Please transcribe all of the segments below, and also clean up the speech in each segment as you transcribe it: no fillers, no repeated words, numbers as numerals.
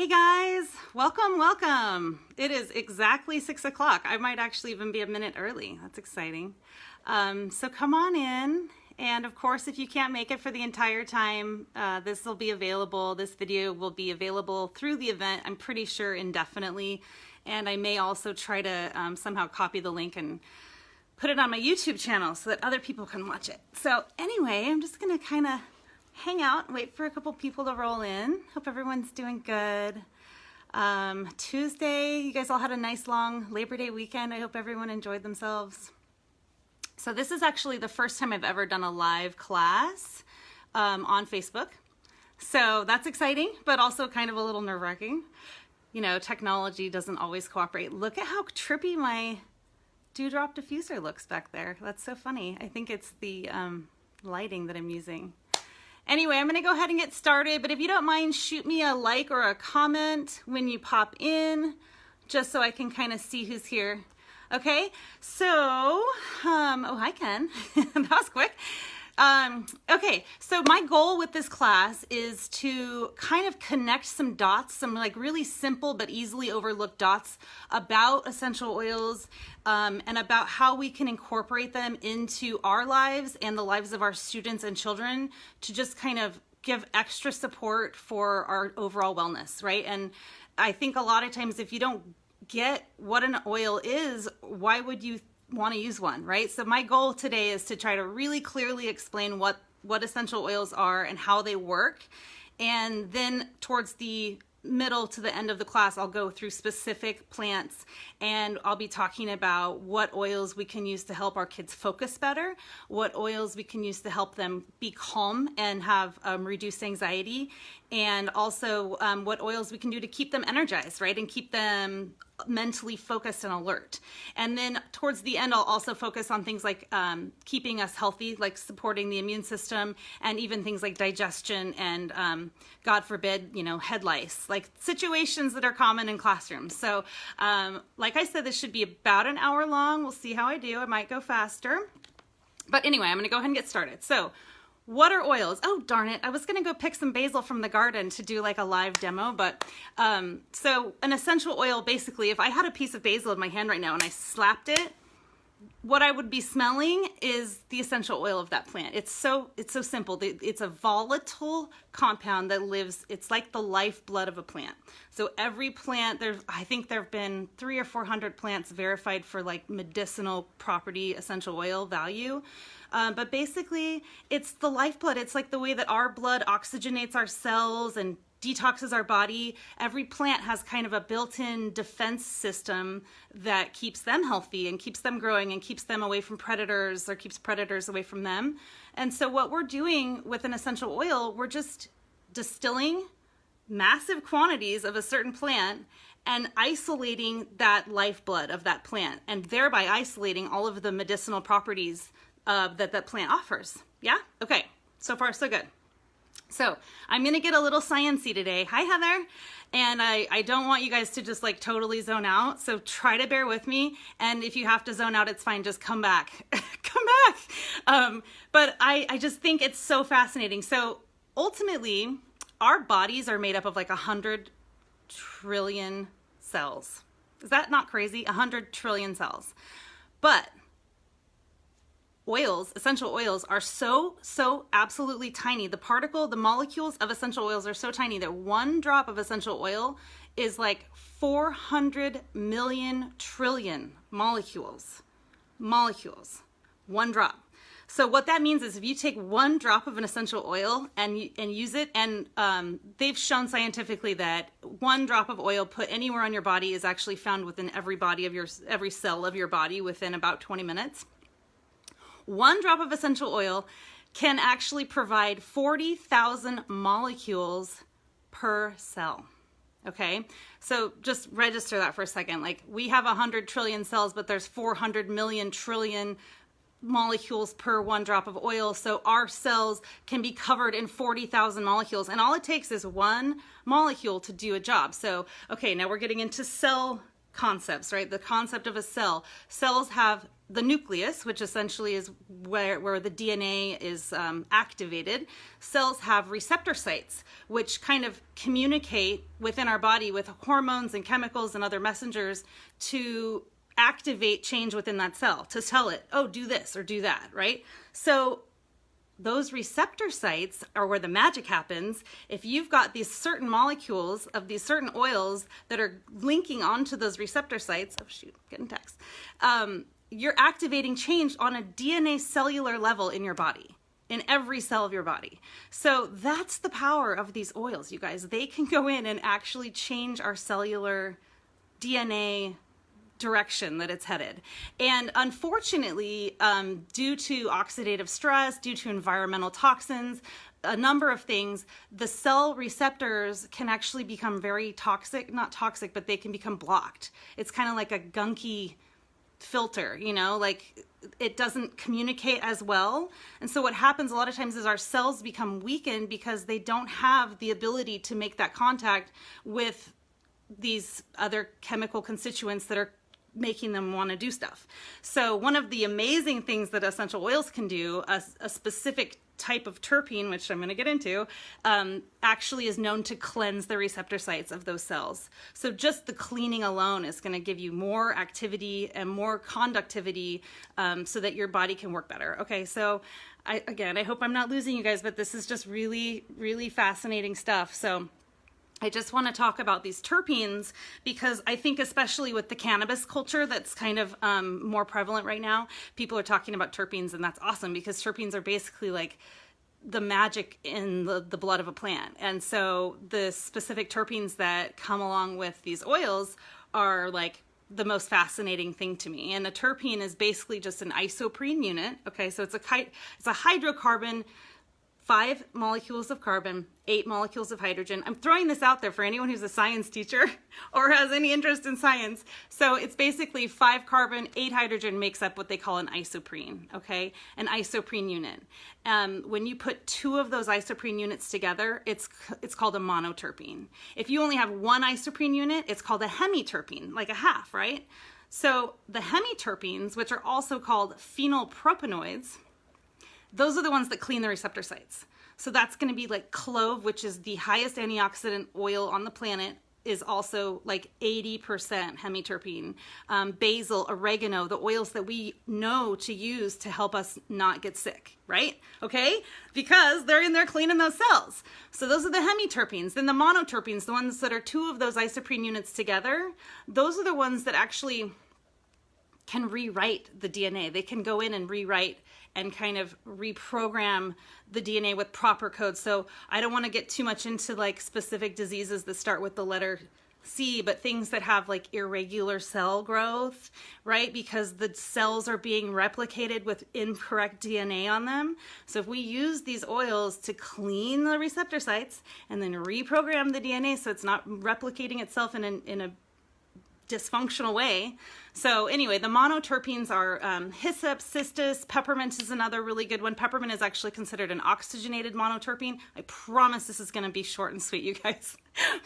Hey guys, welcome, welcome. It is exactly 6 o'clock. I might actually even be a minute early. That's exciting. So come on in. And of course, if you can't make it for the entire time, this will be available. This video will be available through the event, I'm pretty sure indefinitely. And I may also try to somehow copy the link and put it on my YouTube channel so that other people can watch it. So anyway, I'm just gonna kind of hang out and wait for a couple people to roll in. Hope everyone's doing good. Tuesday, you guys all had a nice long Labor Day weekend. I hope everyone enjoyed themselves. So this is actually the first time I've ever done a live class on Facebook. So that's exciting, but also kind of a little nerve-wracking. You know, technology doesn't always cooperate. Look at how trippy my Dewdrop diffuser looks back there. That's so funny. I think it's the lighting that I'm using. Anyway, I'm gonna go ahead and get started, but if you don't mind, shoot me a like or a comment when you pop in, just so I can kind of see who's here. Okay, so, oh, hi Ken, that was quick. Okay, so my goal with this class is to kind of connect some dots, some like really simple but easily overlooked dots about essential oils and about how we can incorporate them into our lives and the lives of our students and children to just kind of give extra support for our overall wellness, right? And I think a lot of times if you don't get what an oil is, why would you want to use one, right? So my goal today is to try to really clearly explain what essential oils are and how they work. And then towards the middle to the end of the class, I'll go through specific plants and I'll be talking about what oils we can use to help our kids focus better, what oils we can use to help them be calm and have reduced anxiety, and also what oils we can do to keep them energized, right? And keep them mentally focused and alert. And then towards the end, I'll also focus on things like keeping us healthy, like supporting the immune system, and even things like digestion and God forbid, you know, head lice, like situations that are common in classrooms. So like I said, this should be about an hour long. We'll see how I do. I might go faster. But anyway, I'm gonna go ahead and get started. So what are oils? Oh, darn it. I was going to go pick some basil from the garden to do like a live demo, but so an essential oil, basically, if I had a piece of basil in my hand right now and I slapped it, what I would be smelling is the essential oil of that plant. It's so simple. It's a volatile compound that lives, it's like the lifeblood of a plant. So every plant, I think there have been 300 or 400 plants verified for like medicinal property, essential oil value. But basically, it's the lifeblood. It's like the way that our blood oxygenates our cells and detoxes our body. Every plant has kind of a built-in defense system that keeps them healthy and keeps them growing and keeps them away from predators or keeps predators away from them. And so what we're doing with an essential oil, we're just distilling massive quantities of a certain plant and isolating that lifeblood of that plant, and thereby isolating all of the medicinal properties that plant offers. Yeah? Okay. So far, so good. So I'm going to get a little sciencey today. Hi, Heather. And I don't want you guys to just like totally zone out. So try to bear with me. And if you have to zone out, it's fine. Just come back. Come back. But I just think it's so fascinating. So ultimately, our bodies are made up of like 100 trillion cells. Is that not crazy? 100 trillion cells. But oils, essential oils, are so absolutely tiny. The molecules of essential oils are so tiny that one drop of essential oil is like 400 million trillion molecules. One drop. So what that means is if you take one drop of an essential oil and use it, and they've shown scientifically that one drop of oil put anywhere on your body is actually found within every cell of your body within about 20 minutes. One drop of essential oil can actually provide 40,000 molecules per cell. Okay, so just register that for a second. Like we have 100 trillion cells, but there's 400 million trillion molecules per one drop of oil. So our cells can be covered in 40,000 molecules, and all it takes is one molecule to do a job. So, okay, now we're getting into cell concepts, right? The concept of a cell. Cells have the nucleus, which essentially is where the DNA is activated. Cells have receptor sites, which kind of communicate within our body with hormones and chemicals and other messengers to activate change within that cell, to tell it, oh, do this or do that, right? So those receptor sites are where the magic happens. If you've got these certain molecules of these certain oils that are linking onto those receptor sites, oh shoot, getting text, you're activating change on a DNA cellular level in your body, in every cell of your body. So that's the power of these oils, you guys. They can go in and actually change our cellular DNA direction that it's headed. And unfortunately, due to oxidative stress, due to environmental toxins, a number of things, the cell receptors can actually become very toxic, not toxic, but they can become blocked. It's kind of like a gunky filter, you know, like it doesn't communicate as well. And so what happens a lot of times is our cells become weakened because they don't have the ability to make that contact with these other chemical constituents that are making them want to do stuff. So one of the amazing things that essential oils can do, a specific type of terpene, which I'm going to get into, actually is known to cleanse the receptor sites of those cells. So just the cleaning alone is going to give you more activity and more conductivity so that your body can work better. Okay, so I hope I'm not losing you guys, but this is just really, really fascinating stuff. So I just want to talk about these terpenes because I think especially with the cannabis culture that's kind of more prevalent right now, people are talking about terpenes, and that's awesome because terpenes are basically like the magic in the blood of a plant. And so the specific terpenes that come along with these oils are like the most fascinating thing to me. And a terpene is basically just an isoprene unit. Okay, so it's a hydrocarbon, 5 molecules of carbon, 8 molecules of hydrogen. I'm throwing this out there for anyone who's a science teacher or has any interest in science. So it's basically 5 carbon, 8 hydrogen makes up what they call an isoprene, okay? An isoprene unit. When you put 2 of those isoprene units together, it's called a monoterpene. If you only have 1 isoprene unit, it's called a hemiterpene, like a half, right? So the hemiterpenes, which are also called phenylpropanoids, those are the ones that clean the receptor sites. So that's going to be like clove, which is the highest antioxidant oil on the planet, is also like 80% hemiterpene. Basil, oregano, the oils that we know to use to help us not get sick, right? Okay? Because they're in there cleaning those cells. So those are the hemiterpenes. Then the monoterpenes, the ones that are 2 of those isoprene units together, those are the ones that actually can rewrite the DNA. They can go in and rewrite and kind of reprogram the DNA with proper code. So I don't want to get too much into like specific diseases that start with the letter C, but things that have like irregular cell growth, right? Because the cells are being replicated with incorrect DNA on them. So if we use these oils to clean the receptor sites and then reprogram the DNA so it's not replicating itself in a dysfunctional way. So anyway, the monoterpenes are hyssop, cistus, peppermint is another really good one. Peppermint is actually considered an oxygenated monoterpene. I promise this is going to be short and sweet, you guys,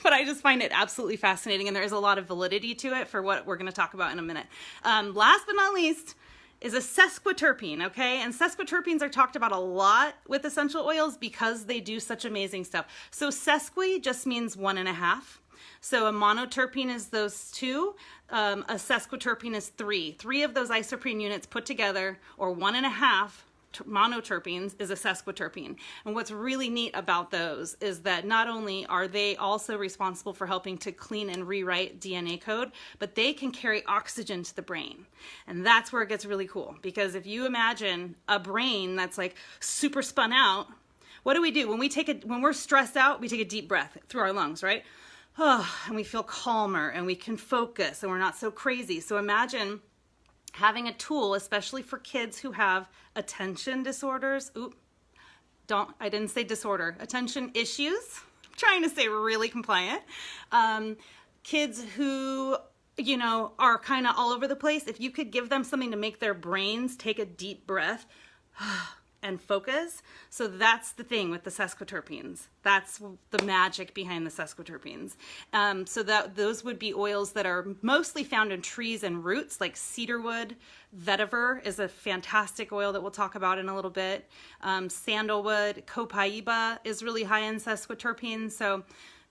but I just find it absolutely fascinating, and there is a lot of validity to it for what we're going to talk about in a minute. Last but not least is a sesquiterpene, okay? And sesquiterpenes are talked about a lot with essential oils because they do such amazing stuff. So sesqui just means 1.5. So a monoterpene is those 2, a sesquiterpene is 3. 3 of those isoprene units put together, or 1.5 monoterpenes, is a sesquiterpene. And what's really neat about those is that not only are they also responsible for helping to clean and rewrite DNA code, but they can carry oxygen to the brain. And that's where it gets really cool, because if you imagine a brain that's like super spun out, what do? When we're stressed out, we take a deep breath through our lungs, right? And we feel calmer and we can focus and we're not so crazy. So imagine having a tool, especially for kids who have attention disorders. I didn't say disorder. Attention issues. I'm trying to say really compliant. Kids who, are kind of all over the place. If you could give them something to make their brains take a deep breath and focus. So that's the thing with the sesquiterpenes. That's the magic behind the sesquiterpenes. So that those would be oils that are mostly found in trees and roots, like cedarwood. Vetiver is a fantastic oil that we'll talk about in a little bit. Sandalwood, copaiba is really high in sesquiterpenes. So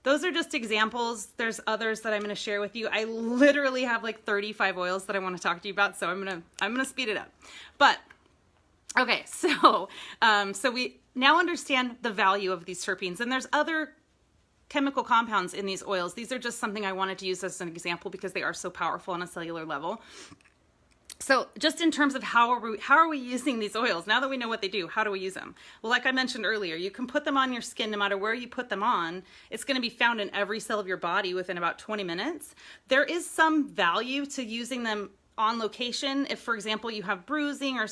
those are just examples. There's others that I'm going to share with you. I literally have like 35 oils that I want to talk to you about, so I'm going to speed it up. But okay, so we now understand the value of these terpenes, and there's other chemical compounds in these oils. These are just something I wanted to use as an example because they are so powerful on a cellular level. So just in terms of how are we using these oils, now that we know what they do, how do we use them? Well, like I mentioned earlier, you can put them on your skin no matter where you put them on. It's going to be found in every cell of your body within about 20 minutes. There is some value to using them on location. If, for example, you have bruising or,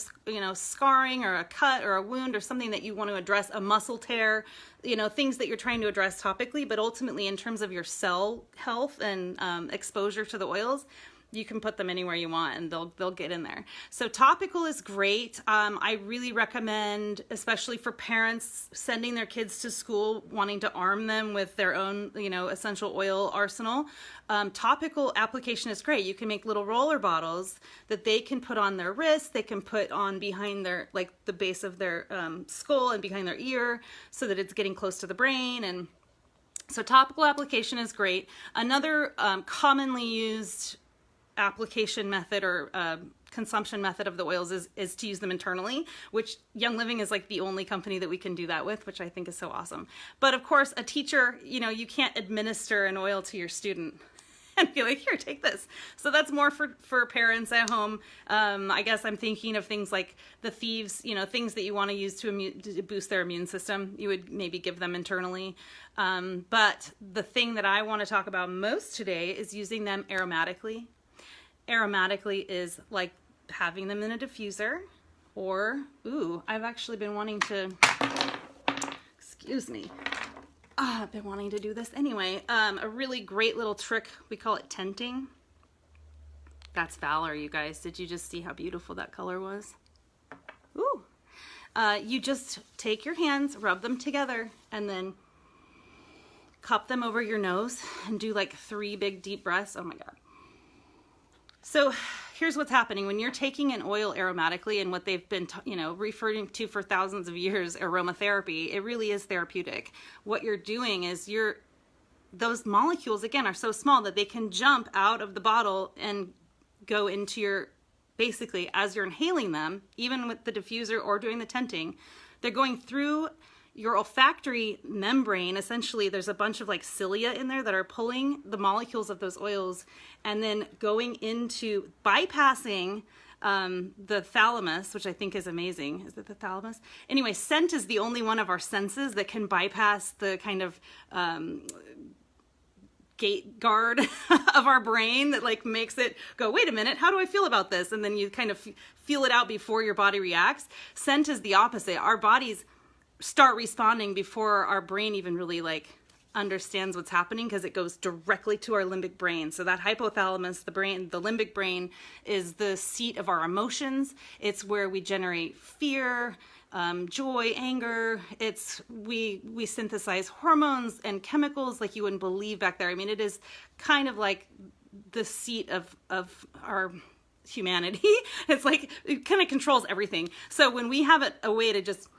scarring or a cut or a wound or something that you want to address, a muscle tear, things that you're trying to address topically, but ultimately in terms of your cell health and exposure to the oils, you can put them anywhere you want and they'll get in there. So topical is great. I really recommend, especially for parents sending their kids to school, wanting to arm them with their own, essential oil arsenal. Topical application is great. You can make little roller bottles that they can put on their wrist. They can put on behind their, like the base of their skull and behind their ear so that it's getting close to the brain. And so topical application is great. Another commonly used application method or consumption method of the oils is to use them internally, which Young Living is like the only company that we can do that with, which I think is so awesome. But of course, a teacher, you can't administer an oil to your student and be like, here, take this. So that's more for parents at home. I guess I'm thinking of things like the thieves, things that you want to use to boost their immune system. You would maybe give them internally. But the thing that I want to talk about most today is using them aromatically. Aromatically is like having them in a diffuser, or, I've actually been wanting to, I've been wanting to do this anyway. A really great little trick, we call it tenting. That's Valor, you guys. Did you just see how beautiful that color was? You just take your hands, rub them together, and then cup them over your nose and do like 3 big deep breaths. Oh my God. So here's what's happening when you're taking an oil aromatically, and what they've been, referring to for thousands of years, aromatherapy. It really is therapeutic. What you're doing is those molecules again are so small that they can jump out of the bottle and go into your, basically as you're inhaling them, even with the diffuser or doing the tenting, they're going through your olfactory membrane. Essentially, there's a bunch of like cilia in there that are pulling the molecules of those oils and then going into bypassing the thalamus, which I think is amazing. Is it the thalamus? Anyway, scent is the only one of our senses that can bypass the kind of gate guard of our brain that like makes it go, wait a minute, how do I feel about this? And then you kind of feel it out before your body reacts. Scent is the opposite. Our bodies start responding before our brain even really like understands what's happening, because it goes directly to our limbic brain. So that hypothalamus, the limbic brain, is the seat of our emotions. It's where we generate fear, joy, anger. We synthesize hormones and chemicals like you wouldn't believe back there. I mean, it is kind of like the seat of our humanity. It's like it kind of controls everything. So when we have a way to just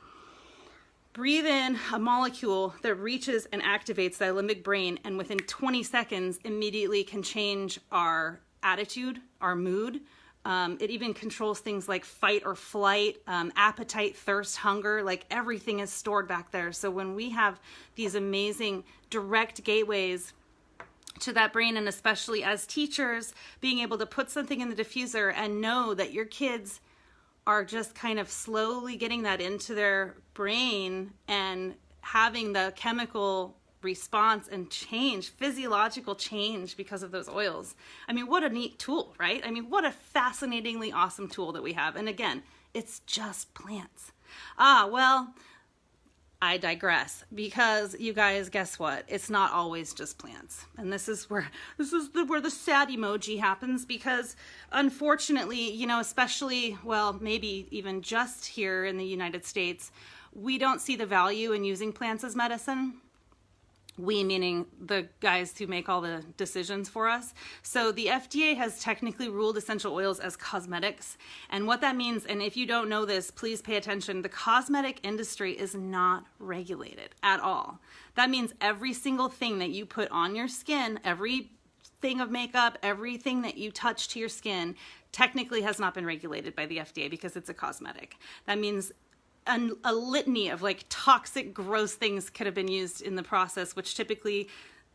breathe in a molecule that reaches and activates that limbic brain, and within 20 seconds immediately can change our attitude, our mood. It even controls things like fight or flight, appetite, thirst, hunger, like everything is stored back there. So when we have these amazing direct gateways to that brain, and especially as teachers, being able to put something in the diffuser and know that your kids are just kind of slowly getting that into their brain and having the chemical response and change, physiological change because of those oils. I mean, what a neat tool, right? I mean, what a fascinatingly awesome tool that we have. And again, it's just plants. Well, I digress, because you guys, guess what? It's not always just plants. And this is where the sad emoji happens, because unfortunately, you know, especially, well, maybe even just here in the United States, we don't see the value in using plants as medicine. We meaning the guys who make all the decisions for us. So the FDA has technically ruled essential oils as cosmetics. And what that means, and if you don't know this, please pay attention, the cosmetic industry is not regulated at all. That means every single thing that you put on your skin, every thing of makeup, everything that you touch to your skin, technically has not been regulated by the FDA because it's a cosmetic. That means a litany of like toxic, gross things could have been used in the process, which typically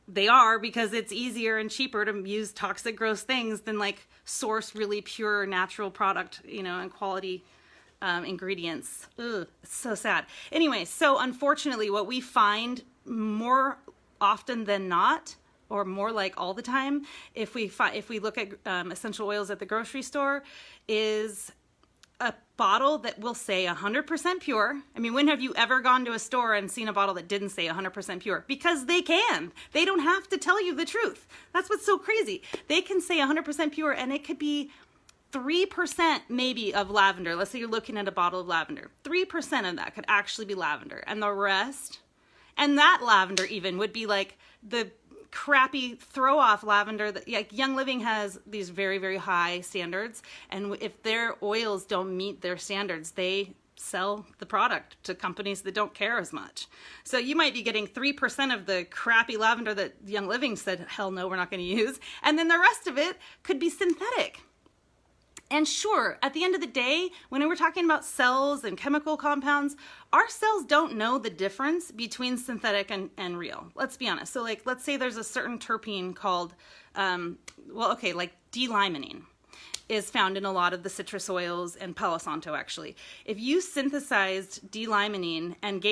they are, because it's easier and cheaper to use toxic, gross things than like source really pure natural product, you know, and quality ingredients. Ugh, it's so sad. Anyway, so unfortunately what we find more often than not, or more like all the time, if we look at essential oils at the grocery store, is a bottle that will say 100% pure. I mean, when have you ever gone to a store and seen a bottle that didn't say 100% pure? Because they can. They don't have to tell you the truth. That's what's so crazy. They can say 100% pure, and it could be 3% maybe of lavender. Let's say you're looking at a bottle of lavender. 3% of that could actually be lavender, and the rest, and that lavender even would be like the crappy throw off lavender that, like, Young Living has these very, very high standards, and if their oils don't meet their standards, they sell the product to companies that don't care as much. So you might be getting 3% of the crappy lavender that Young Living said, hell no, we're not going to use, and then the rest of it could be synthetic. And sure, at the end of the day, when we're talking about cells and chemical compounds, our cells don't know the difference between synthetic and real. Let's be honest. So like, let's say there's a certain terpene called, like D-limonene is found in a lot of the citrus oils and Palo Santo actually. If you synthesized D-limonene and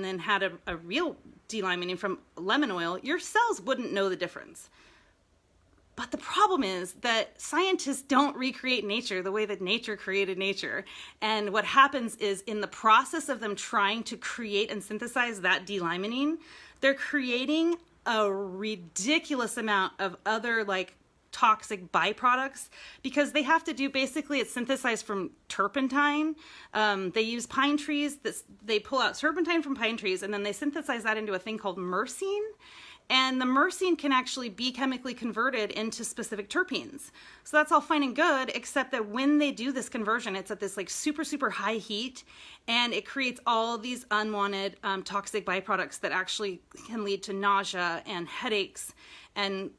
then had a real D-limonene from lemon oil, your cells wouldn't know the difference. But the problem is that scientists don't recreate nature the way that nature created nature. And what happens is, in the process of them trying to create and synthesize that D-limonene, they're creating a ridiculous amount of other like toxic byproducts, because they have to do, basically it's synthesized from turpentine. They use pine trees, they pull out turpentine from pine trees, and then they synthesize that into a thing called myrcene. And the myrcene can actually be chemically converted into specific terpenes. So that's all fine and good, except that when they do this conversion, it's at this like super, super high heat, and it creates all these unwanted toxic byproducts that actually can lead to nausea and headaches and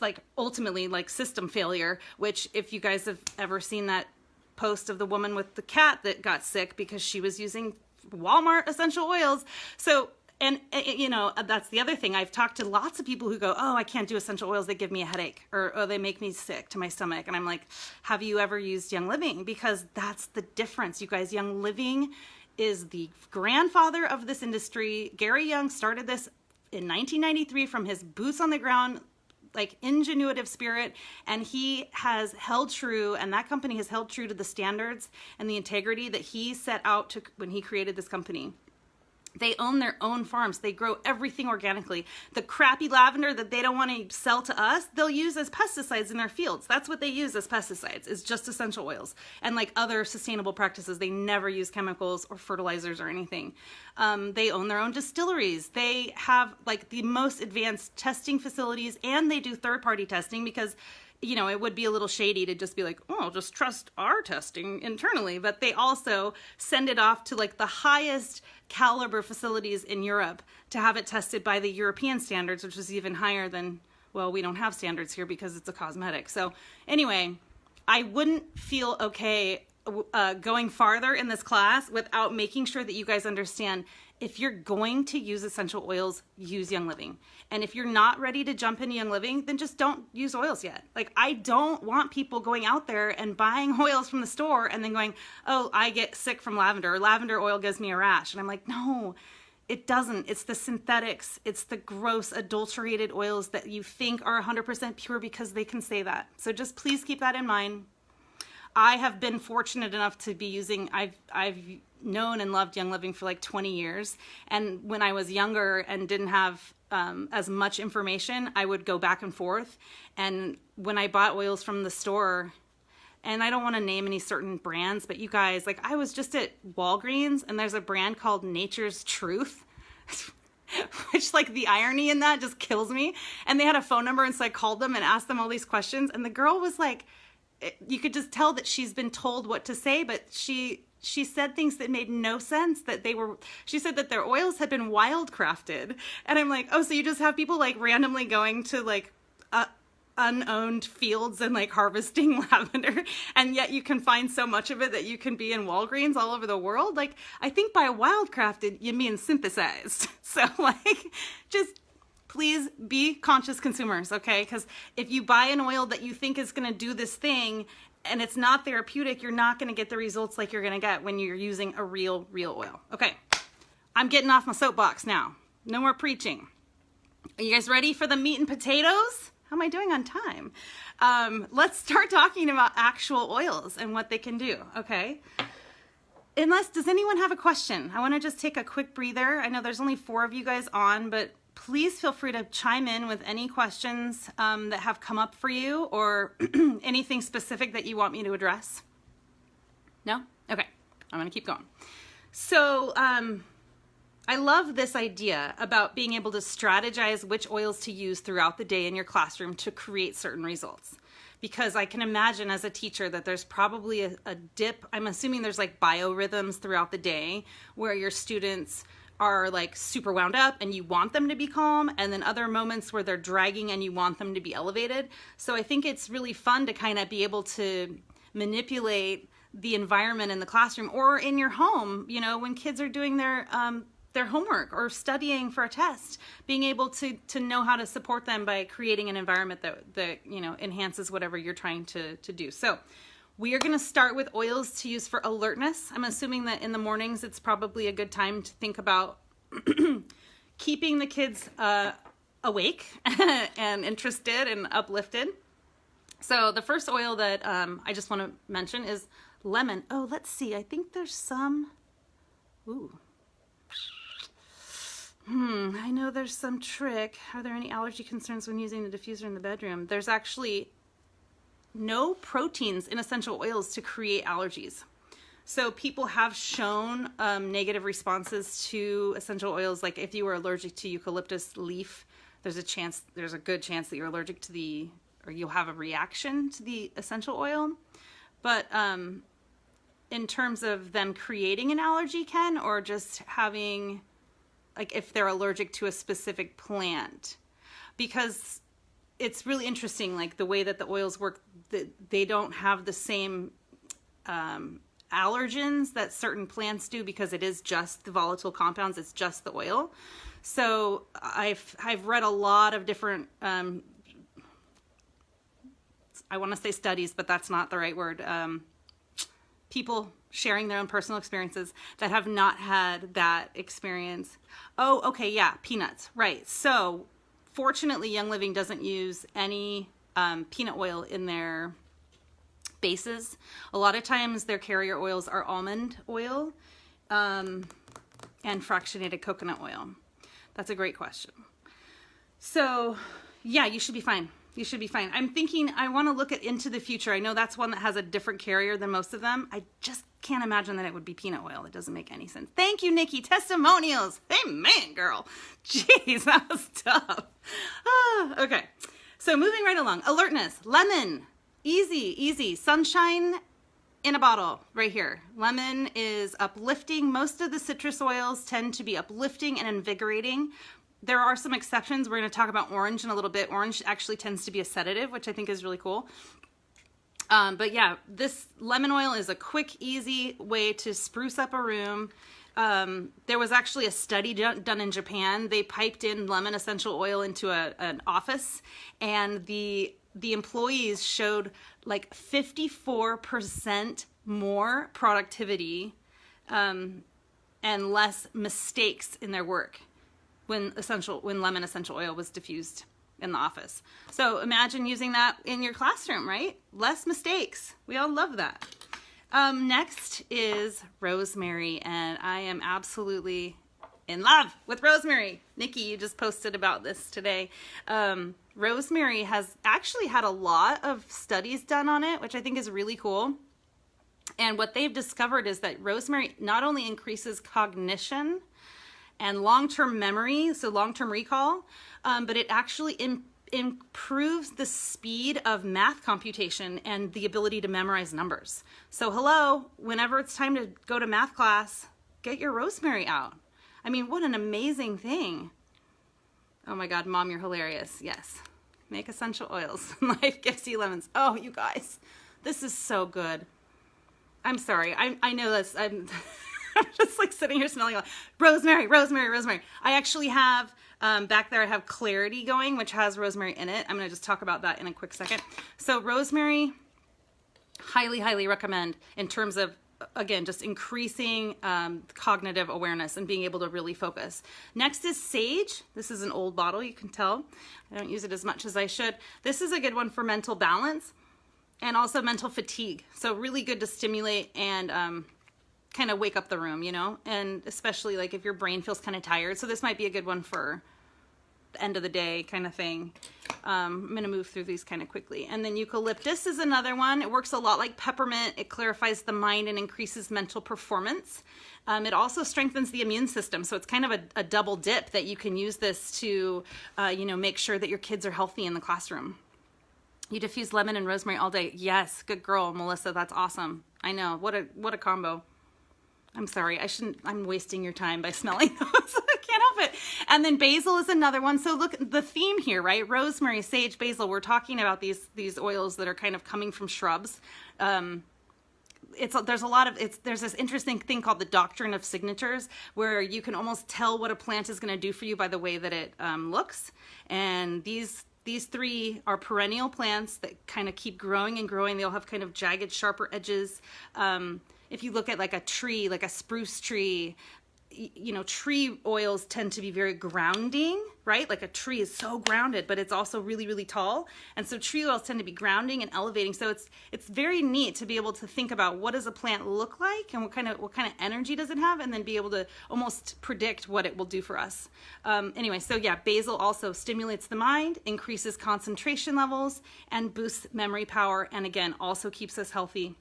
like ultimately like system failure, which if you guys have ever seen that post of the woman with the cat that got sick because she was using Walmart essential oils. So, and you know, that's the other thing. I've talked to lots of people who go, oh, I can't do essential oils. They give me a headache, or oh, they make me sick to my stomach. And I'm like, have you ever used Young Living? Because that's the difference, you guys. Young Living is the grandfather of this industry. Gary Young started this in 1993 from his boots on the ground, like ingenuitive spirit, and he has held true, and that company has held true to the standards and the integrity that he set out to when he created this company. They own their own farms. They grow everything organically. The crappy lavender that they don't want to sell to us, they'll use as pesticides in their fields. That's what they use as pesticides, is just essential oils. And like other sustainable practices, they never use chemicals or fertilizers or anything. They own their own distilleries. They have like the most advanced testing facilities, and they do third-party testing, because you know, it would be a little shady to just be like, oh, just trust our testing internally. But they also send it off to like the highest caliber facilities in Europe to have it tested by the European standards, which is even higher than, well, we don't have standards here because it's a cosmetic. So anyway, I wouldn't feel okay going farther in this class without making sure that you guys understand, if you're going to use essential oils, use Young Living. And if you're not ready to jump into Young Living, then just don't use oils yet. Like, I don't want people going out there and buying oils from the store and then going, oh, I get sick from lavender, or lavender oil gives me a rash. And I'm like, no, it doesn't. It's the synthetics. It's the gross adulterated oils that you think are 100% pure because they can say that. So just please keep that in mind. I have been fortunate enough to be using, I've known and loved Young Living for like 20 years. And when I was younger and didn't have as much information, I would go back and forth. And when I bought oils from the store, and I don't want to name any certain brands, but you guys, like, I was just at Walgreens and there's a brand called Nature's Truth, which, like, the irony in that just kills me. And they had a phone number, and so I called them and asked them all these questions. And the girl was like, you could just tell that she's been told what to say, but she said things that made no sense, she said that their oils had been wildcrafted. And I'm like, oh, so you just have people like randomly going to like unowned fields and like harvesting lavender, and yet you can find so much of it that you can be in Walgreens all over the world? Like, I think by wildcrafted, you mean synthesized. So like, just please be conscious consumers, okay? Because if you buy an oil that you think is going to do this thing and it's not therapeutic, you're not going to get the results like you're going to get when you're using a real oil. Okay, I'm getting off my soapbox now. No more preaching. Are you guys ready for the meat and potatoes? How am I doing on time? Let's start talking about actual oils and what they can do, okay? Does anyone have a question? I want to just take a quick breather. I know there's only 4 of you guys on, but please feel free to chime in with any questions that have come up for you, or anything specific that you want me to address. No? Okay, I'm gonna keep going. So I love this idea about being able to strategize which oils to use throughout the day in your classroom to create certain results. Because I can imagine as a teacher that there's probably a dip. I'm assuming there's like biorhythms throughout the day where your students are like super wound up and you want them to be calm, and then other moments where they're dragging and you want them to be elevated. So I think it's really fun to kind of be able to manipulate the environment in the classroom or in your home, you know, when kids are doing their homework or studying for a test, being able to know how to support them by creating an environment that you know, enhances whatever you're trying to do. So we are going to start with oils to use for alertness. I'm assuming that in the mornings it's probably a good time to think about keeping the kids awake and interested and uplifted. So the first oil that I just want to mention is lemon. Oh, let's see. I think there's some. Ooh. I know there's some trick. Are there any allergy concerns when using the diffuser in the bedroom? There's actually no proteins in essential oils to create allergies. So people have shown negative responses to essential oils. Like if you were allergic to eucalyptus leaf, there's a good chance that you're allergic to or you'll have a reaction to the essential oil. But in terms of them creating an allergy, or just having, like if they're allergic to a specific plant, because it's really interesting, like the way that the oils work, they don't have the same allergens that certain plants do, because it is just the volatile compounds, it's just the oil. So I've read a lot of different, I want to say studies, but that's not the right word. People sharing their own personal experiences that have not had that experience. Oh, okay, yeah, peanuts, right. So fortunately, Young Living doesn't use any peanut oil in their bases. A lot of times their carrier oils are almond oil and fractionated coconut oil. That's a great question. So yeah, you should be fine. You should be fine. I'm thinking I want to look into the future. I know that's one that has a different carrier than most of them. I just can't imagine that it would be peanut oil. It doesn't make any sense. Thank you, Nikki. Testimonials. Amen, girl. Jeez, that was tough. Okay. So moving right along. Alertness. Lemon. Easy. Sunshine in a bottle right here. Lemon is uplifting. Most of the citrus oils tend to be uplifting and invigorating. There are some exceptions. We're going to talk about orange in a little bit. Orange actually tends to be a sedative, which I think is really cool. But yeah, this lemon oil is a quick, easy way to spruce up a room. There was actually a study done in Japan. They piped in lemon essential oil into an office, and the employees showed like 54% more productivity and less mistakes in their work when lemon essential oil was diffused in the office. So imagine using that in your classroom, right? Less mistakes. We all love that. Next is rosemary, and I am absolutely in love with rosemary. Nikki, you just posted about this today. Rosemary has actually had a lot of studies done on it, which I think is really cool. And what they've discovered is that rosemary not only increases cognition and long-term memory, so long-term recall, but it actually improves the speed of math computation and the ability to memorize numbers. So hello, whenever it's time to go to math class, get your rosemary out. I mean, what an amazing thing. Oh my God, Mom, you're hilarious. Yes. Make essential oils. Life gives you lemons. Oh, you guys, this is so good. I'm sorry. I know this. I'm just like sitting here smelling like rosemary, rosemary, rosemary. I actually have, back there I have Clarity going, which has rosemary in it. I'm going to just talk about that in a quick second. So rosemary, highly, highly recommend in terms of, again, just increasing cognitive awareness and being able to really focus. Next is sage. This is an old bottle, you can tell. I don't use it as much as I should. This is a good one for mental balance and also mental fatigue. So really good to stimulate and kind of wake up the room, you know, and especially like if your brain feels kind of tired. So this might be a good one for the end of the day kind of thing. I'm going to move through these kind of quickly. And then eucalyptus is another one. It works a lot like peppermint. It clarifies the mind and increases mental performance. It also strengthens the immune system. So it's kind of a double dip that you can use this to, you know, make sure that your kids are healthy in the classroom. You diffuse lemon and rosemary all day. Yes, good girl, Melissa. That's awesome. I know. What a combo. I'm sorry. I'm wasting your time by smelling those. I can't help it. And then basil is another one. So look, the theme here, right? Rosemary, sage, basil. We're talking about these oils that are kind of coming from shrubs. There's this interesting thing called the doctrine of signatures, where you can almost tell what a plant is going to do for you by the way that it looks. And these three are perennial plants that kind of keep growing and growing. They all have kind of jagged, sharper edges. If you look at like a tree, like a spruce tree, you know, tree oils tend to be very grounding, right? Like a tree is so grounded, but it's also really, really tall. And so tree oils tend to be grounding and elevating. So it's very neat to be able to think about what does a plant look like and what kind of energy does it have, and then be able to almost predict what it will do for us. Anyway, so yeah, basil also stimulates the mind, increases concentration levels, and boosts memory power, and again, also keeps us healthy.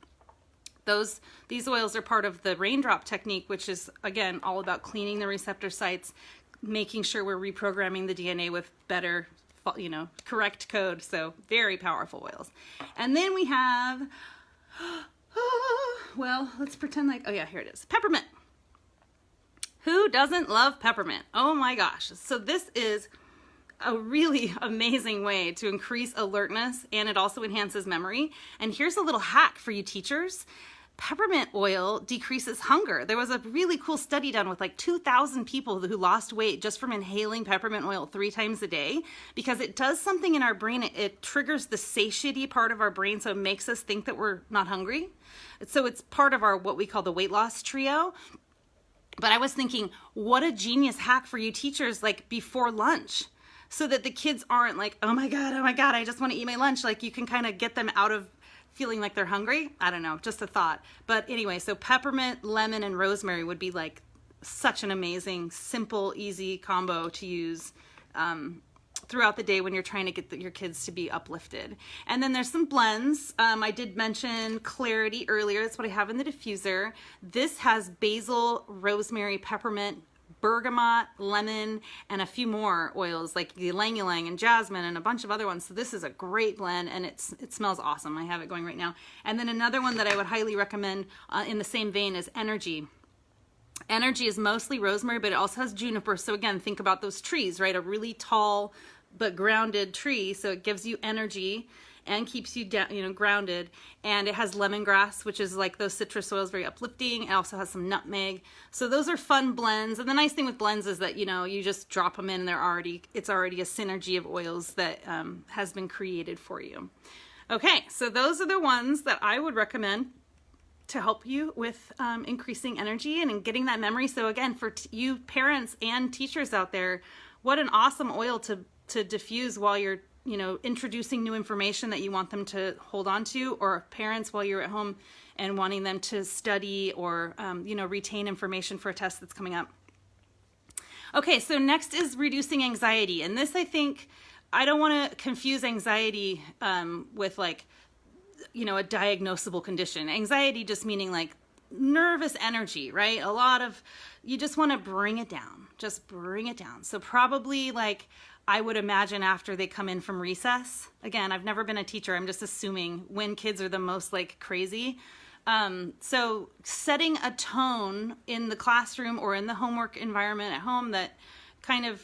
These oils are part of the raindrop technique, which is, again, all about cleaning the receptor sites, making sure we're reprogramming the DNA with better, you know, correct code. So very powerful oils. And then we have, well, let's pretend like, oh yeah, here it is. Peppermint. Who doesn't love peppermint? Oh my gosh. So this is a really amazing way to increase alertness, and it also enhances memory. And here's a little hack for you teachers. Peppermint oil decreases hunger. There was a really cool study done with like 2,000 people who lost weight just from inhaling peppermint oil 3 times a day, because it does something in our brain. It triggers the satiety part of our brain, so it makes us think that we're not hungry. So it's part of our what we call the weight loss trio. But I was thinking, what a genius hack for you teachers, like before lunch, so that the kids aren't like, oh my God, I just want to eat my lunch. Like you can kind of get them out of feeling like they're hungry. I don't know, just a thought. But anyway, so peppermint, lemon, and rosemary would be like such an amazing, simple, easy combo to use throughout the day when you're trying to get your kids to be uplifted. And then there's some blends. I did mention Clarity earlier. That's what I have in the diffuser. This has basil, rosemary, peppermint, bergamot, lemon, and a few more oils like ylang ylang and jasmine and a bunch of other ones. So this is a great blend, and it smells awesome. I have it going right now. And then another one that I would highly recommend in the same vein is Energy. Energy is mostly rosemary, but it also has juniper. So again, think about those trees, right? A really tall but grounded tree. So it gives you energy and keeps you down, you know, grounded. And it has lemongrass, which is like those citrus oils, very uplifting. It also has some nutmeg. So those are fun blends. And the nice thing with blends is that, you know, you just drop them in and it's already a synergy of oils that has been created for you. Okay, so those are the ones that I would recommend to help you with increasing energy and getting that memory. So again, for you parents and teachers out there, what an awesome oil to diffuse while you're, you know, introducing new information that you want them to hold on to, or parents while you're at home and wanting them to study or, retain information for a test that's coming up. Okay, so next is reducing anxiety. And this, I think, I don't want to confuse anxiety with like, a diagnosable condition. Anxiety just meaning like nervous energy, right? You just want to bring it down. Just bring it down. So probably like, I would imagine after they come in from recess. Again, I've never been a teacher. I'm just assuming when kids are the most like crazy. So setting a tone in the classroom or in the homework environment at home that kind of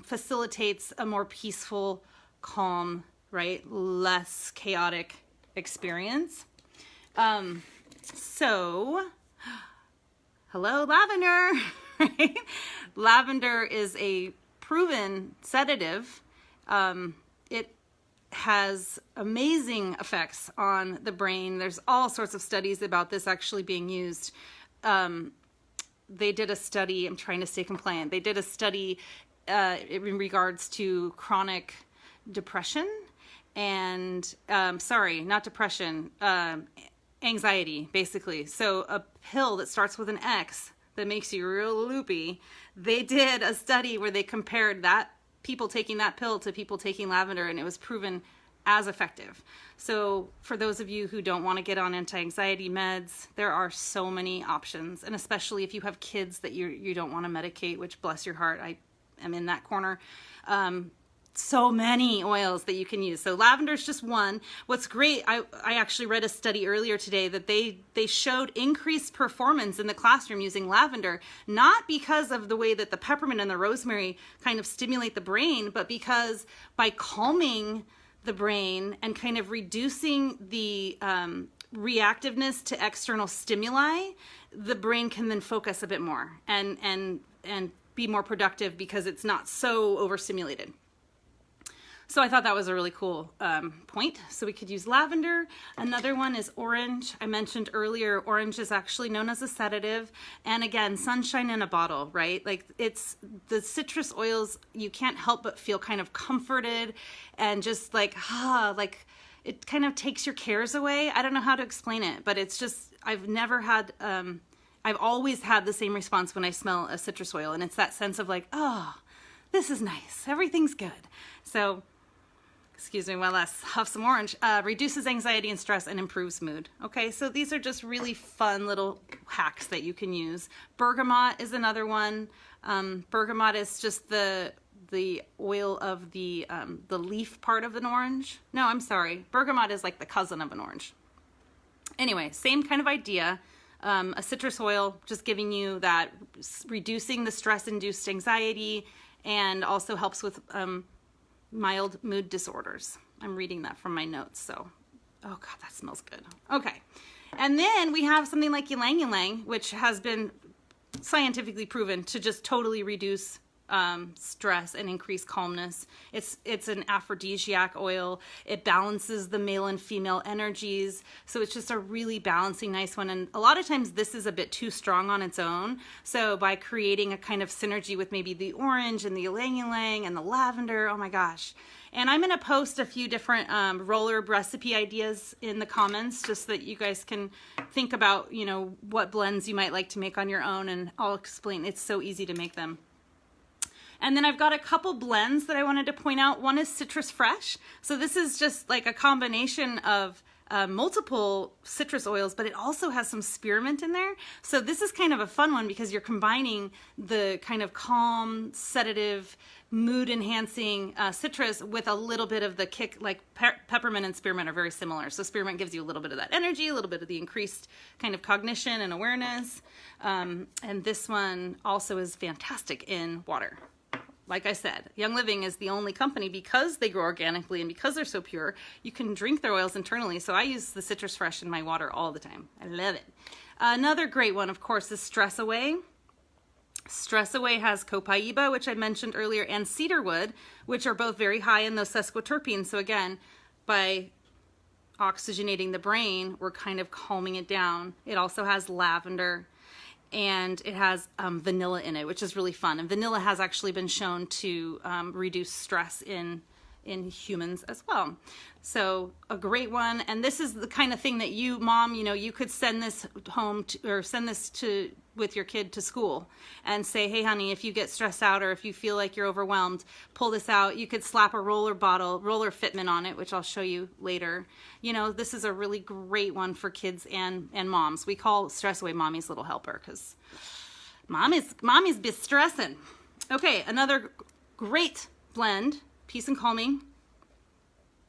facilitates a more peaceful, calm, right? Less chaotic experience. So, hello, lavender, right? Lavender is a proven sedative. It has amazing effects on the brain. There's all sorts of studies about this actually being used. They did a study, I'm trying to stay compliant. They did a study in regards to chronic depression and, not depression, anxiety, basically. So a pill that starts with an X that makes you real loopy. They did a study where they compared people taking that pill to people taking lavender, and it was proven as effective. So for those of you who don't want to get on anti-anxiety meds, there are so many options, and especially if you have kids that you don't want to medicate, which bless your heart, I am in that corner. So many oils that you can use. So lavender is just one. What's great, I actually read a study earlier today that they showed increased performance in the classroom using lavender, not because of the way that the peppermint and the rosemary kind of stimulate the brain, but because by calming the brain and kind of reducing the reactiveness to external stimuli, the brain can then focus a bit more and be more productive because it's not so overstimulated. So I thought that was a really cool point. So we could use lavender. Another one is orange. I mentioned earlier, orange is actually known as a sedative. And again, sunshine in a bottle, right? Like it's the citrus oils, you can't help but feel kind of comforted and just like it kind of takes your cares away. I don't know how to explain it, but it's just, I've always had the same response when I smell a citrus oil. And it's that sense of like, oh, this is nice. Everything's good. So, excuse me while I huff some orange. Reduces anxiety and stress and improves mood. Okay, so these are just really fun little hacks that you can use. Bergamot is another one. Bergamot is just the oil of the leaf part of an orange. No, I'm sorry. Bergamot is like the cousin of an orange. Anyway, same kind of idea. A citrus oil just giving you that, reducing the stress-induced anxiety, and also helps with mild mood disorders. I'm reading that from my notes, so, oh God, that smells good. Okay, and then we have something like ylang ylang, which has been scientifically proven to just totally reduce stress and increase calmness. It's an aphrodisiac oil. It balances the male and female energies. So it's just a really balancing, nice one. And a lot of times this is a bit too strong on its own. So by creating a kind of synergy with maybe the orange and the ylang ylang and the lavender, oh my gosh. And I'm going to post a few different roller recipe ideas in the comments just so that you guys can think about, what blends you might like to make on your own, and I'll explain. It's so easy to make them. And then I've got a couple blends that I wanted to point out. One is Citrus Fresh. So this is just like a combination of multiple citrus oils, but it also has some spearmint in there. So this is kind of a fun one because you're combining the kind of calm, sedative, mood-enhancing citrus with a little bit of the kick, like peppermint and spearmint are very similar. So spearmint gives you a little bit of that energy, a little bit of the increased kind of cognition and awareness. And this one also is fantastic in water. Like I said, Young Living is the only company, because they grow organically and because they're so pure, you can drink their oils internally. So I use the Citrus Fresh in my water all the time. I love it. Another great one, of course, is Stress Away. Stress Away has copaiba, which I mentioned earlier, and cedarwood, which are both very high in those sesquiterpenes. So again, by oxygenating the brain, we're kind of calming it down. It also has lavender, and it has vanilla in it, which is really fun. And vanilla has actually been shown to reduce stress in in humans as well. So a great one. And this is the kind of thing that you, mom, you know, you could send this home to, or send this to with your kid to school and say, hey honey, if you get stressed out or if you feel like you're overwhelmed, pull this out. You could slap a roller fitment on it, which I'll show you later. You know, this is a really great one for kids and moms. We call Stress Away Mommy's Little Helper because mommy's be stressing. Okay, another great blend, Peace and Calming.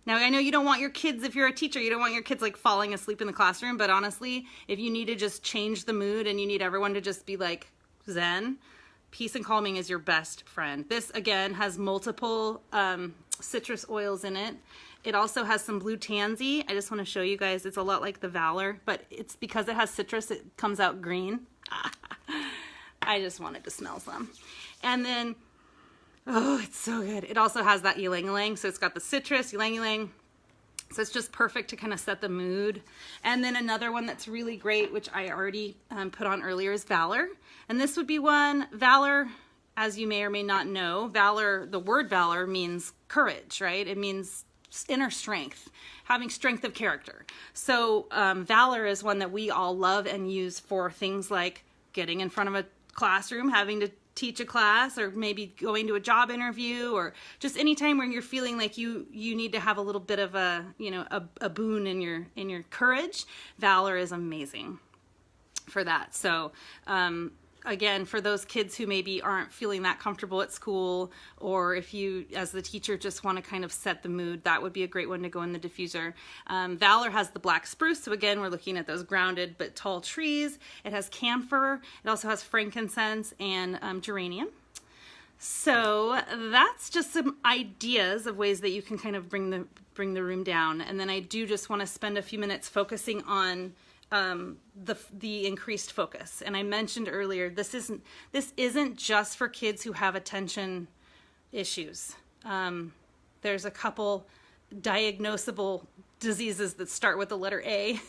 Now, I know you don't want your kids, if you're a teacher, you don't want your kids like falling asleep in the classroom, but honestly, if you need to just change the mood and you need everyone to just be like zen, Peace and Calming is your best friend. This, again, has multiple citrus oils in it. It also has some blue tansy. I just want to show you guys, it's a lot like the Valor, but it's because it has citrus, it comes out green. I just wanted to smell some. And then, oh, it's so good. It also has that ylang ylang, so it's got the citrus, ylang ylang. So it's just perfect to kind of set the mood. And then another one that's really great, which I already put on earlier, is Valor. And this would be one, Valor, as you may or may not know, Valor, the word Valor means courage, right? It means inner strength, having strength of character. So Valor is one that we all love and use for things like getting in front of a classroom, having to teach a class, or maybe going to a job interview, or just any time when you're feeling like you need to have a little bit of a, you know, a boon in your courage. Valor is amazing for that. So again, for those kids who maybe aren't feeling that comfortable at school, or if you as the teacher just want to kind of set the mood, that would be a great one to go in the diffuser. Valor has the black spruce, so again, we're looking at those grounded but tall trees. It has camphor. It also has frankincense and geranium. So that's just some ideas of ways that you can kind of bring the room down. And then I do just want to spend a few minutes focusing on the increased focus. And I mentioned earlier, this isn't just for kids who have attention issues. There's a couple diagnosable diseases that start with the letter A.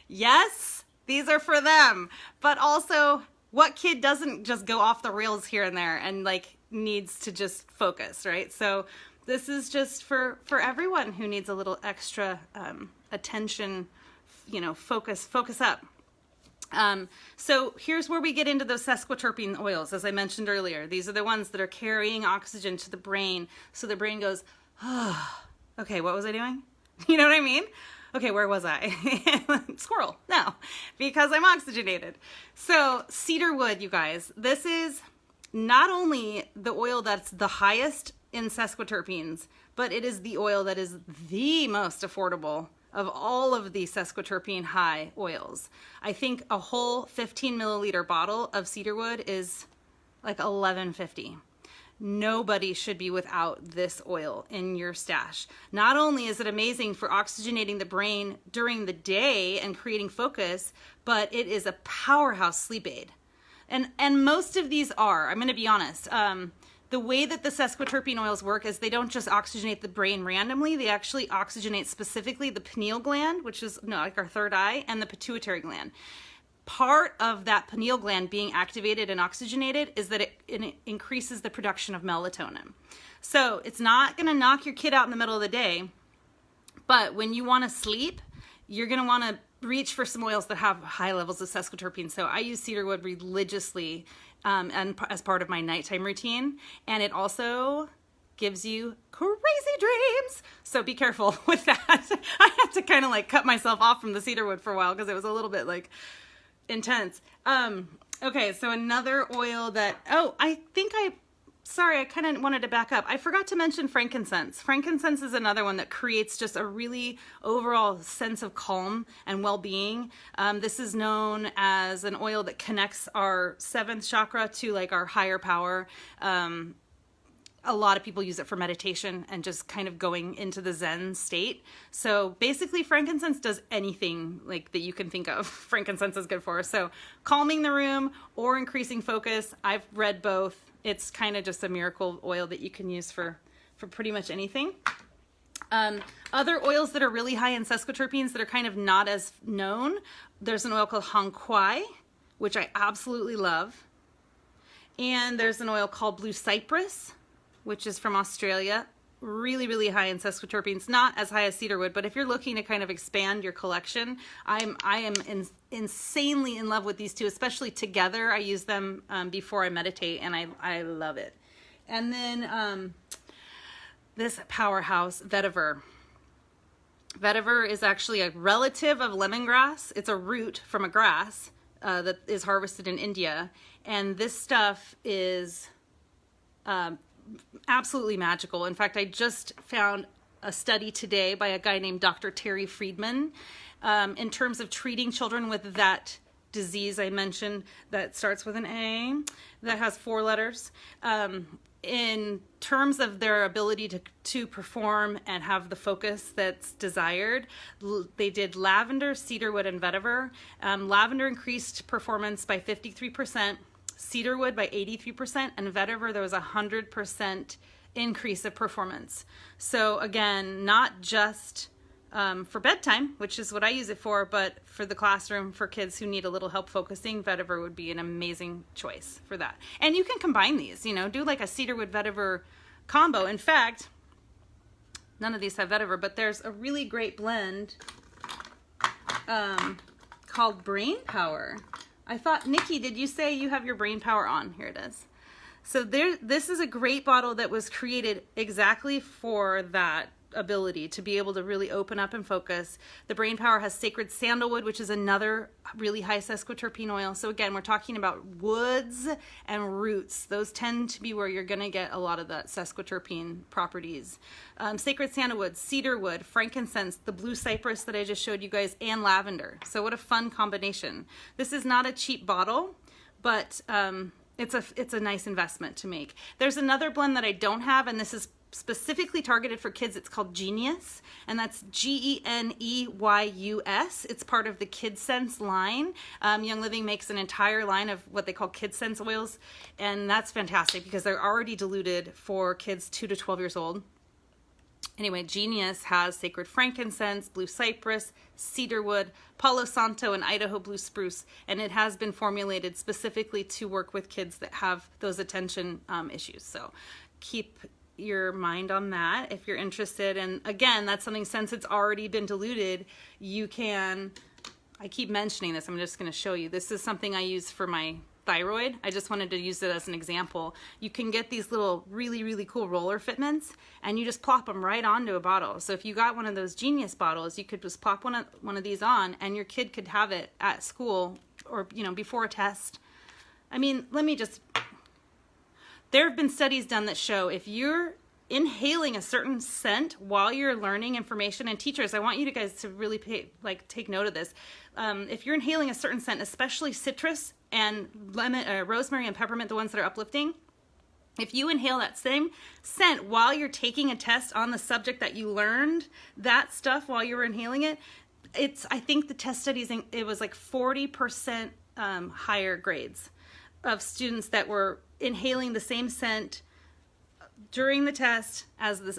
Yes, these are for them, but also what kid doesn't just go off the rails here and there and like needs to just focus, right? So this is just for everyone who needs a little extra attention, you know, focus up. So here's where we get into those sesquiterpene oils. As I mentioned earlier, these are the ones that are carrying oxygen to the brain, so the brain goes, oh, okay, what was I doing? You know what I mean? Okay, where was I? Squirrel. No, because I'm oxygenated. So cedarwood, you guys, this is not only the oil that's the highest in sesquiterpenes, but it is the oil that is the most affordable of all of the sesquiterpene high oils. I think a whole 15 milliliter bottle of cedarwood is like $11.50. Nobody should be without this oil in your stash. Not only is it amazing for oxygenating the brain during the day and creating focus, but it is a powerhouse sleep aid. And most of these are, I'm gonna be honest, the way that the sesquiterpene oils work is they don't just oxygenate the brain randomly, they actually oxygenate specifically the pineal gland, which is like our third eye, and the pituitary gland. Part of that pineal gland being activated and oxygenated is that it increases the production of melatonin. So it's not gonna knock your kid out in the middle of the day, but when you wanna sleep, you're gonna wanna reach for some oils that have high levels of sesquiterpene. So I use cedarwood religiously and as part of my nighttime routine, and it also gives you crazy dreams. So be careful with that. I had to kind of like cut myself off from the cedarwood for a while because it was a little bit like intense. Okay, so another oil that, sorry, I kind of wanted to back up. I forgot to mention frankincense. Frankincense is another one that creates just a really overall sense of calm and well-being. This is known as an oil that connects our 7th chakra to like our higher power. A lot of people use it for meditation and just kind of going into the Zen state. So basically frankincense does anything like that you can think of. Frankincense is good for. So calming the room or increasing focus. I've read both. It's kind of just a miracle oil that you can use for pretty much anything. Other oils that are really high in sesquiterpenes that are kind of not as known. There's an oil called Hong Kwai, which I absolutely love. And there's an oil called Blue Cypress. which is from Australia. Really, really high in sesquiterpenes, not as high as cedarwood, but if you're looking to kind of expand your collection, I am insanely in love with these two, especially together. I use them before I meditate, and I love it. And then this powerhouse, vetiver. Vetiver is actually a relative of lemongrass. It's a root from a grass that is harvested in India, and this stuff is absolutely magical. In fact, I just found a study today by a guy named Dr. Terry Friedman in terms of treating children with that disease I mentioned that starts with an A, that has 4 letters. In terms of their ability to perform and have the focus that's desired, they did lavender, cedarwood, and vetiver. Lavender increased performance by 53%. Cedarwood by 83%, and vetiver there was 100% increase of performance. So again, not just for bedtime, which is what I use it for, but for the classroom, for kids who need a little help focusing, vetiver would be an amazing choice for that. And you can combine these, you know, do like a cedarwood vetiver combo. In fact, none of these have vetiver, but there's a really great blend called Brain Power. I thought, Nikki, did you say you have your Brain Power on? Here it is. So this is a great bottle that was created exactly for that ability to be able to really open up and focus. The Brain Power has sacred sandalwood, which is another really high sesquiterpene oil. So again, we're talking about woods and roots. Those tend to be where you're going to get a lot of that sesquiterpene properties. Sacred sandalwood, cedarwood, frankincense, the blue cypress that I just showed you guys, and lavender. So what a fun combination. This is not a cheap bottle, but it's a nice investment to make. There's another blend that I don't have, and this is specifically targeted for kids. It's called Genius, and that's Geneywus. It's part of the KidSense line. Young Living makes an entire line of what they call KidSense oils, and that's fantastic because they're already diluted for kids 2 to 12 years old. Anyway, Genius has sacred frankincense, blue cypress, cedarwood, Palo Santo, and Idaho blue spruce, and it has been formulated specifically to work with kids that have those attention issues. So keep your mind on that if you're interested. And again, that's something, since it's already been diluted, you can, I keep mentioning this, I'm just going to show you. This is something I use for my thyroid. I just wanted to use it as an example. You can get these little really, really cool roller fitments, and you just plop them right onto a bottle. So if you got one of those Genius bottles, you could just plop one of these on, and your kid could have it at school, or, you know, before a test. I mean, there have been studies done that show if you're inhaling a certain scent while you're learning information, and teachers, I want you guys to really take note of this. If you're inhaling a certain scent, especially citrus and lemon, rosemary and peppermint, the ones that are uplifting, if you inhale that same scent while you're taking a test on the subject that you learned that stuff while you were inhaling it, I think the test studies, it was like 40% higher grades of students that were inhaling the same scent during the test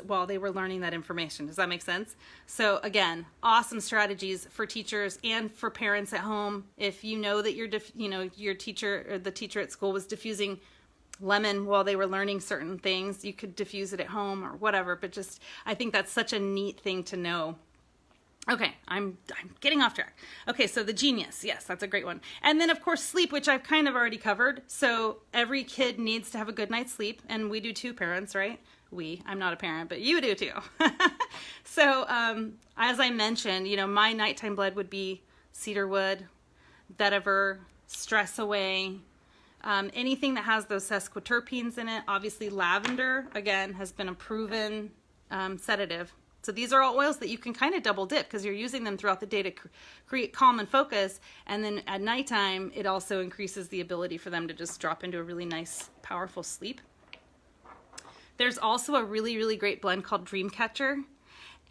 while they were learning that information. Does that make sense? So again, awesome strategies for teachers and for parents at home. If you know that your teacher or the teacher at school was diffusing lemon while they were learning certain things, you could diffuse it at home or whatever. But I think that's such a neat thing to know. Okay, I'm getting off track. Okay, so the Genius, yes, that's a great one. And then of course sleep, which I've kind of already covered. So every kid needs to have a good night's sleep, and we do too, parents, right? I'm not a parent, but you do too. So as I mentioned, my nighttime blend would be cedarwood, vetiver, stress away, anything that has those sesquiterpenes in it. Obviously lavender, again, has been a proven sedative. So these are all oils that you can kind of double dip because you're using them throughout the day to create calm and focus. And then at nighttime, it also increases the ability for them to just drop into a really nice, powerful sleep. There's also a really, really great blend called Dreamcatcher.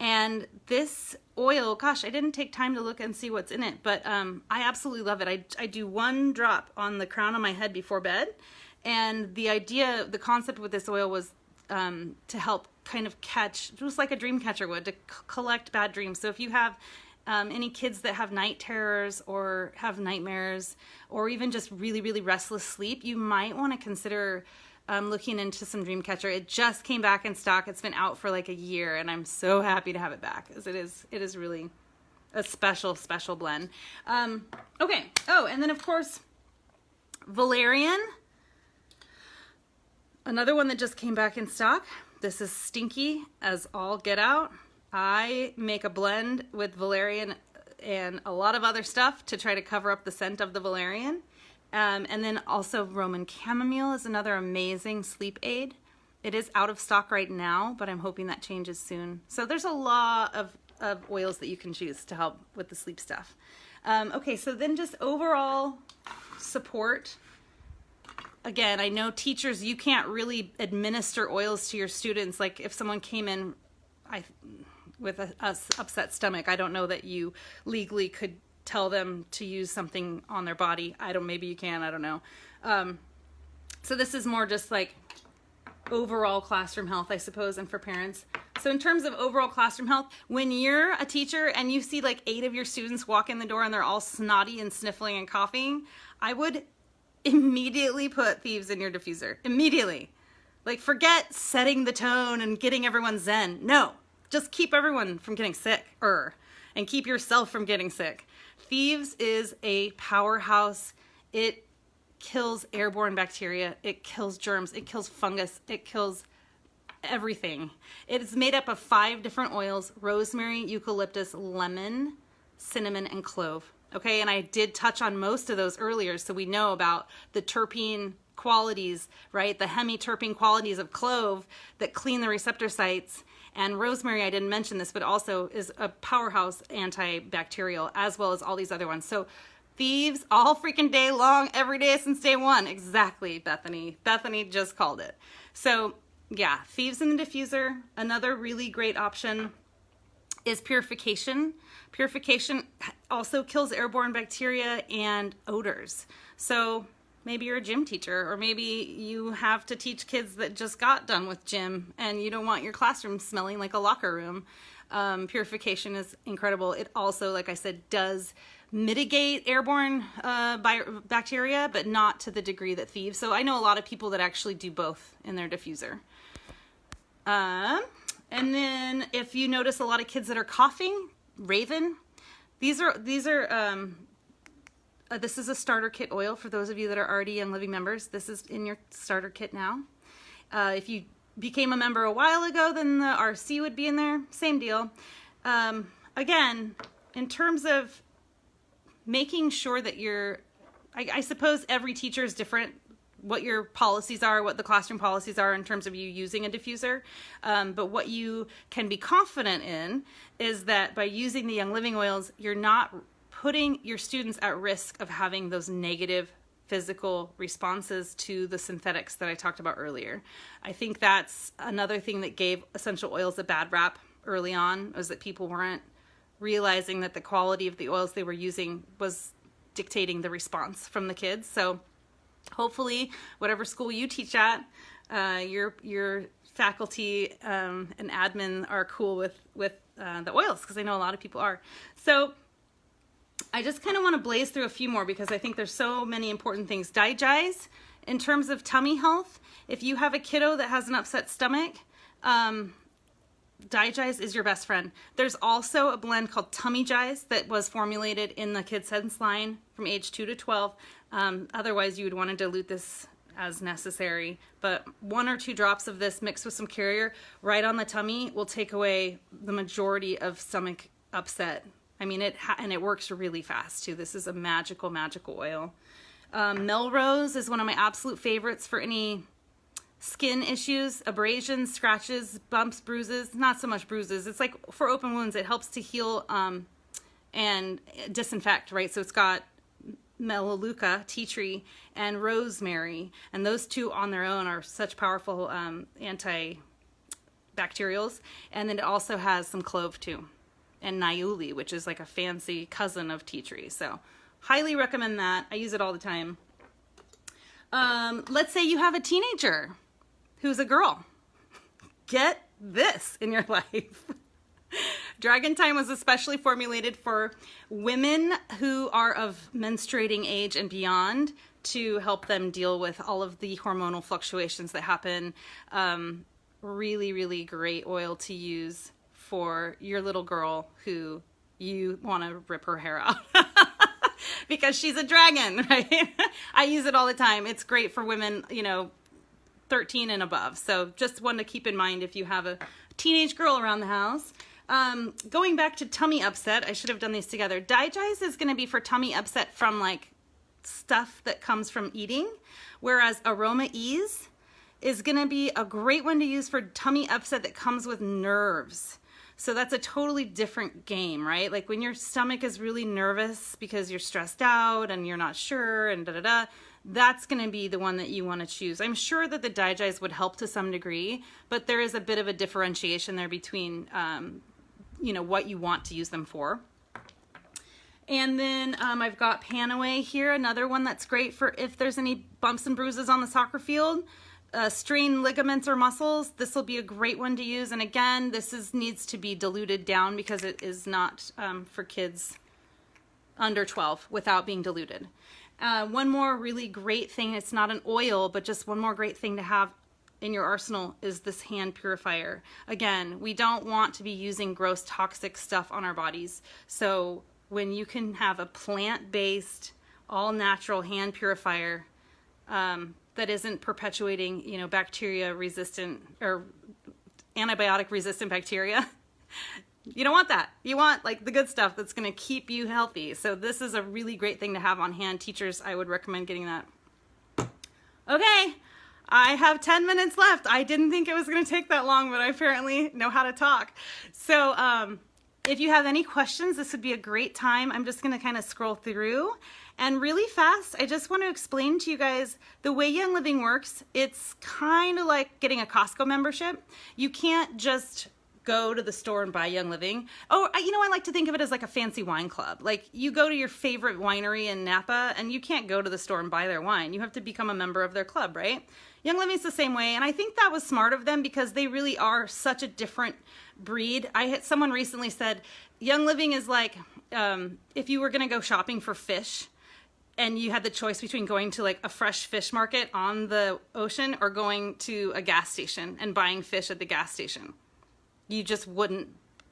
And this oil, gosh, I didn't take time to look and see what's in it, but I absolutely love it. I do 1 drop on the crown of my head before bed. And the concept with this oil was to help kind of catch, just like a dream catcher would, to collect bad dreams. So if you have any kids that have night terrors or have nightmares or even just really, really restless sleep, you might want to consider looking into some Dreamcatcher. It just came back in stock. It's been out for like a year, and I'm so happy to have it back, because it is really a special blend. Okay. Oh, and then of course, valerian. Another one that just came back in stock. This is stinky as all get out. I make a blend with valerian and a lot of other stuff to try to cover up the scent of the valerian. And then also Roman chamomile is another amazing sleep aid. It is out of stock right now, but I'm hoping that changes soon. So there's a lot of oils that you can choose to help with the sleep stuff. Okay, so then just overall support. Again, I know teachers, you can't really administer oils to your students. Like if someone came in with a upset stomach, I don't know that you legally could tell them to use something on their body. Maybe you can, I don't know. So this is more just like overall classroom health, I suppose, and for parents. So in terms of overall classroom health, when you're a teacher and you see like 8 of your students walk in the door and they're all snotty and sniffling and coughing, I would immediately put Thieves in your diffuser. Immediately. Like, forget setting the tone and getting everyone zen. No, just keep everyone from getting sick, and keep yourself from getting sick. Thieves is a powerhouse. It kills airborne bacteria. It kills germs. It kills fungus. It kills everything. It is made up of 5 different oils: rosemary, eucalyptus, lemon, cinnamon, and clove. Okay, and I did touch on most of those earlier, so we know about the terpene qualities, right? The hemiterpene qualities of clove that clean the receptor sites. And rosemary, I didn't mention this, but also is a powerhouse antibacterial, as well as all these other ones. So Thieves all freaking day long, every day since day one. Exactly, Bethany. Bethany just called it. So yeah, Thieves in the diffuser. Another really great option is purification. Purification also kills airborne bacteria and odors. So maybe you're a gym teacher, or maybe you have to teach kids that just got done with gym and you don't want your classroom smelling like a locker room. Purification is incredible. It also, like I said, does mitigate airborne bacteria, but not to the degree that Thieves. So I know a lot of people that actually do both in their diffuser. And then if you notice a lot of kids that are coughing, Raven. This is a starter kit oil for those of you that are already Young Living members. This is in your starter kit now. If you became a member a while ago, then the RC would be in there. Same deal. Again, in terms of making sure that I suppose every teacher is different, what your policies are, what the classroom policies are in terms of you using a diffuser. But what you can be confident in is that by using the Young Living oils, you're not putting your students at risk of having those negative physical responses to the synthetics that I talked about earlier. I think that's another thing that gave essential oils a bad rap early on, was that people weren't realizing that the quality of the oils they were using was dictating the response from the kids. So hopefully, whatever school you teach at, your faculty and admin are cool with the oils, because I know a lot of people are. So I just kind of want to blaze through a few more because I think there's so many important things. Digize, in terms of tummy health, if you have a kiddo that has an upset stomach, Digize is your best friend. There's also a blend called Tummygize that was formulated in the Kids Sense line from age 2 to 12. Otherwise, you would want to dilute this as necessary. But 1 or 2 drops of this mixed with some carrier right on the tummy will take away the majority of stomach upset. I mean, and it works really fast too. This is a magical, magical oil. Melrose is one of my absolute favorites for any skin issues, abrasions, scratches, bumps, bruises. Not so much bruises. It's like for open wounds, it helps to heal and disinfect, right? So it's got Melaleuca, tea tree, and rosemary, and those 2 on their own are such powerful antibacterials. And then it also has some clove too, and niuli, which is like a fancy cousin of tea tree. So highly recommend that. I use it all the time. Let's say you have a teenager who's a girl. Get this in your life. Dragon Time was especially formulated for women who are of menstruating age and beyond to help them deal with all of the hormonal fluctuations that happen. Really, really great oil to use for your little girl who you want to rip her hair out because she's a dragon, right? I use it all the time. It's great for women, 13 and above. So just one to keep in mind if you have a teenage girl around the house. Going back to tummy upset, I should have done these together. Digest is going to be for tummy upset from like stuff that comes from eating, whereas Aroma Ease is going to be a great one to use for tummy upset that comes with nerves. So that's a totally different game, right? Like when your stomach is really nervous because you're stressed out and you're not sure and da-da-da, that's going to be the one that you want to choose. I'm sure that the Digest would help to some degree, but there is a bit of a differentiation there between, what you want to use them for. And then I've got Panaway here, another one that's great for if there's any bumps and bruises on the soccer field. Strained ligaments or muscles, this will be a great one to use. And again, this needs to be diluted down because it is not for kids under 12 without being diluted. One more really great thing, it's not an oil, but just one more great thing to have in your arsenal is this hand purifier. Again, we don't want to be using gross toxic stuff on our bodies. So when you can have a plant-based, all-natural hand purifier, that isn't perpetuating, bacteria resistant or antibiotic resistant bacteria. You don't want that. You want like the good stuff that's going to keep you healthy. So this is a really great thing to have on hand. Teachers, I would recommend getting that. Okay, I have 10 minutes left. I didn't think it was going to take that long, but I apparently know how to talk. So if you have any questions, this would be a great time. I'm just going to kind of scroll through. And really fast, I just want to explain to you guys the way Young Living works. It's kind of like getting a Costco membership. You can't just go to the store and buy Young Living. Oh, I like to think of it as like a fancy wine club. Like you go to your favorite winery in Napa and you can't go to the store and buy their wine. You have to become a member of their club, right? Young Living's the same way. And I think that was smart of them because they really are such a different breed. I had someone recently said, Young Living is like if you were going to go shopping for fish, and you had the choice between going to like a fresh fish market on the ocean or going to a gas station and buying fish at the gas station. You just wouldn't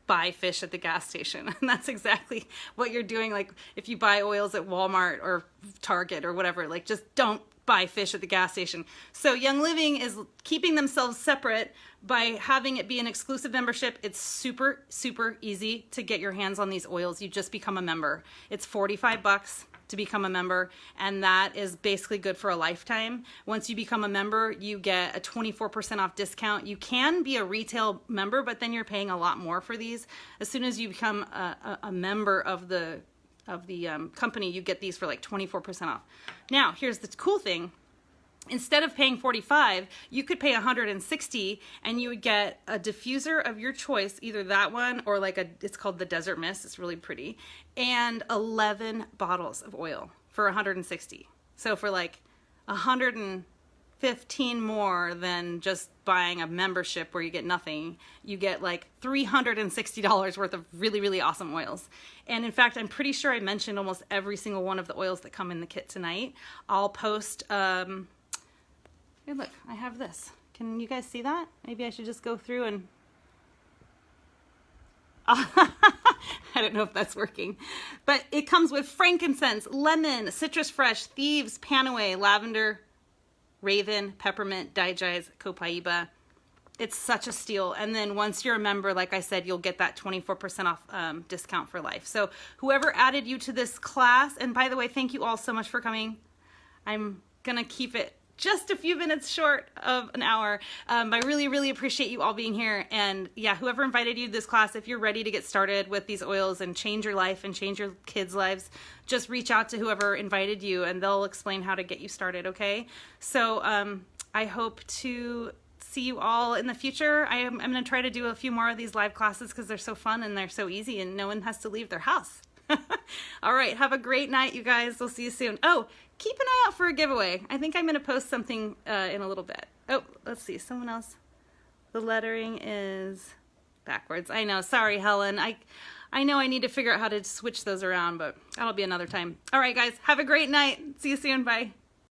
buy fish at the gas station. And that's exactly what you're doing. Like if you buy oils at Walmart or Target or whatever, like just don't buy fish at the gas station. So Young Living is keeping themselves separate by having it be an exclusive membership. It's super, super easy to get your hands on these oils. You just become a member. It's $45 to become a member, and that is basically good for a lifetime. Once you become a member, you get a 24% off discount. You can be a retail member, but then you're paying a lot more for these. As soon as you become a member of the company, you get these for like 24% off. Now, here's the cool thing. Instead of paying $45, you could pay $160 and you would get a diffuser of your choice, either that one or like it's called the Desert Mist, it's really pretty, and 11 bottles of oil for $160. So for like $115 more than just buying a membership where you get nothing, you get like $360 worth of really, really awesome oils. And in fact, I'm pretty sure I mentioned almost every single one of the oils that come in the kit tonight. I'll post, hey, look, I have this. Can you guys see that? Maybe I should just go through and... I don't know if that's working. But it comes with frankincense, lemon, citrus fresh, thieves, Panaway, lavender, raven, peppermint, Digest, copaiba. It's such a steal. And then once you're a member, like I said, you'll get that 24% off discount for life. So whoever added you to this class, and by the way, thank you all so much for coming. I'm going to keep it just a few minutes short of an hour. I really, really appreciate you all being here. And yeah, whoever invited you to this class, if you're ready to get started with these oils and change your life and change your kids' lives, just reach out to whoever invited you and they'll explain how to get you started, okay? So I hope to see you all in the future. I'm going to try to do a few more of these live classes because they're so fun and they're so easy and no one has to leave their house. All right, have a great night, you guys. We'll see you soon. Oh, keep an eye out for a giveaway. I think I'm going to post something in a little bit. Oh, let's see. Someone else. The lettering is backwards. I know. Sorry, Helen. I know I need to figure out how to switch those around, but that'll be another time. All right, guys. Have a great night. See you soon. Bye.